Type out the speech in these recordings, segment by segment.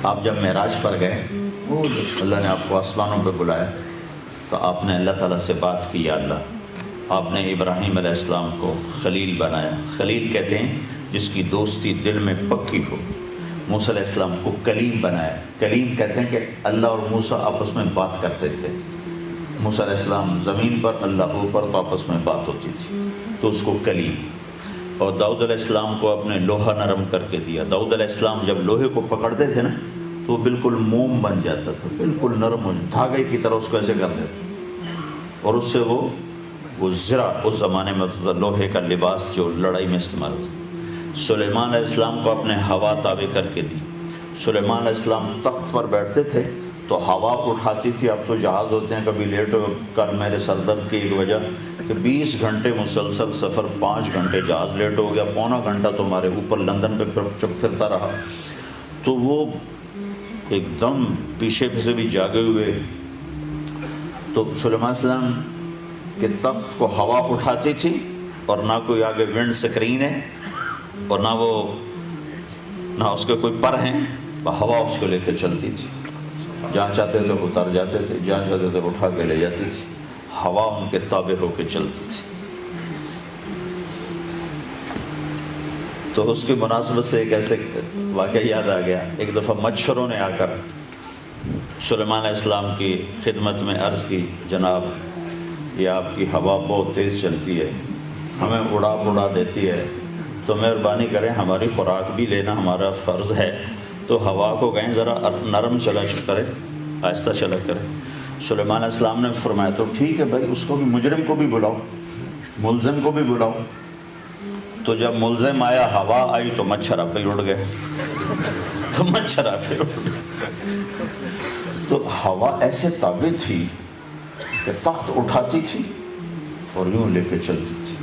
آپ جب معراج پر گئے، اللہ نے آپ کو آسمانوں پہ بلایا تو آپ نے اللہ تعالیٰ سے بات کی، یا اللہ آپ نے ابراہیم علیہ السلام کو خلیل بنایا۔ خلیل کہتے ہیں جس کی دوستی دل میں پکی ہو۔ موسیٰ علیہ السلام کو کلیم بنایا۔ کلیم کہتے ہیں کہ اللہ اور موسیٰ آپس میں بات کرتے تھے۔ موسیٰ علیہ السلام زمین پر، اللہ اوپر، تو آپس میں بات ہوتی تھی، تو اس کو کلیم۔ اور داؤد علیہ السلام کو اپنے لوہا نرم کر کے دیا۔ داؤد علیہ السلام جب لوہے کو پکڑتے تھے نا تو وہ بالکل موم بن جاتا تھا، بالکل نرم ہو، دھاگے کی طرح اس کو ایسے کر دیتے، اور اس سے وہ زرہ اس زمانے میں ہوتا تھا، لوہے کا لباس جو لڑائی میں استعمال ہوتا۔ سلیمان علیہ السلام کو اپنے ہوا تابع کر کے دی۔ سلیمان علیہ السلام تخت پر بیٹھتے تھے تو ہوا اٹھاتی تھی۔ اب تو جہاز ہوتے ہیں، کبھی لیٹ ہو، کل میرے سر درد کی ایک وجہ کہ 20 گھنٹے مسلسل سفر، 5 گھنٹے جہاز لیٹ ہو گیا، پونا گھنٹہ تو ہمارے اوپر لندن پہ چپ پھرتا رہا، تو وہ ایک دم پیچھے سے بھی جاگے ہوئے، تو سلیمان علیہ السلام کے تخت کو ہوا اٹھاتی تھی، اور نہ کوئی آگے ونڈ سکرین ہے، اور نہ اس کے کوئی پر ہیں، ہوا اس کو لے کے چلتی تھی۔ جہاں چاہتے تھے اتر جاتے تھے، جہاں چاہتے تھے اٹھا کے لے جاتی تھی، ہوا ان کے تابع ہو کے چلتی تھی۔ تو اس کی مناسبت سے ایک ایسے واقعہ یاد آ گیا۔ ایک دفعہ مچھروں نے آ کر سلیمان علیہ السلام کی خدمت میں عرض کی، جناب یہ آپ کی ہوا بہت تیز چلتی ہے، ہمیں اڑا دیتی ہے، تو مہربانی کریں ہماری خوراک بھی لینا ہمارا فرض ہے، تو ہوا کو کہیں ذرا نرم چلا کرے، آہستہ چلا کرے۔ سلیمان علیہ السلام نے فرمایا تو ٹھیک ہے بھائی، اس کو بھی، مجرم کو بھی بلاؤ، ملزم کو بھی بلاؤ۔ تو جب ملزم آیا، ہوا آئی تو مچھر آپ پہ اڑ گئے، تو مچھر آپ پہ اڑ گئے۔ تو ہوا ایسے تابع تھی کہ تخت اٹھاتی تھی اور یوں لے کے چلتی تھی۔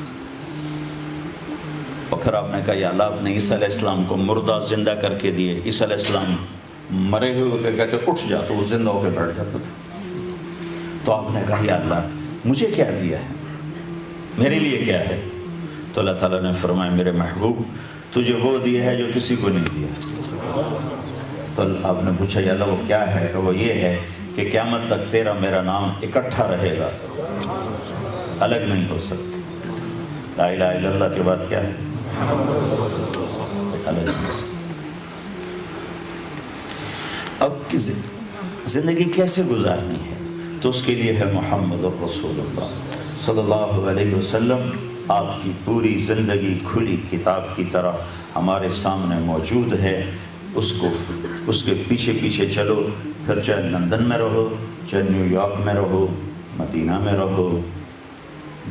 اور پھر آپ نے کہا یا اللہ، آپ نے عیسیٰ علیہ السلام کو مردہ زندہ کر کے دیے۔ عیسیٰ علیہ السلام مرے ہوئے کے کہتے اٹھ جا، تو وہ زندہ ہو کے بیٹھ جاتا تھا۔ تو آپ نے کہا یا اللہ مجھے کیا دیا ہے، میرے لیے کیا ہے؟ تو اللہ تعالیٰ نے فرمایا میرے محبوب تجھے وہ دیا ہے جو کسی کو نہیں دیا۔ تو آپ نے پوچھا یا اللہ وہ کیا ہے؟ کہ وہ یہ ہے کہ قیامت تک تیرا میرا نام اکٹھا رہے گا، الگ نہیں ہو سکتا۔ لا الہ الا اللہ کے بعد کیا ہے؟ الگ نہیں ہو سکتا۔ اب کی زندگی کیسے گزارنی ہے؟ تو اس کے لیے ہے محمد الرسول اللہ صلی اللہ علیہ وسلم۔ آپ کی پوری زندگی کھلی کتاب کی طرح ہمارے سامنے موجود ہے۔ اس کے پیچھے پیچھے چلو، پھر چاہے لندن میں رہو، چاہے نیو یارک میں رہو، مدینہ میں رہو،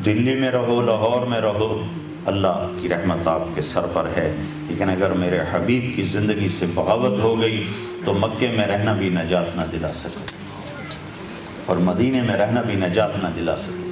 دلی میں رہو، لاہور میں رہو، اللہ کی رحمت آپ کے سر پر ہے۔ لیکن اگر میرے حبیب کی زندگی سے بغاوت ہو گئی تو مکے میں رہنا بھی نجات نہ دلا سکے، اور مدینے میں رہنا بھی نجات نہ دلا سکے۔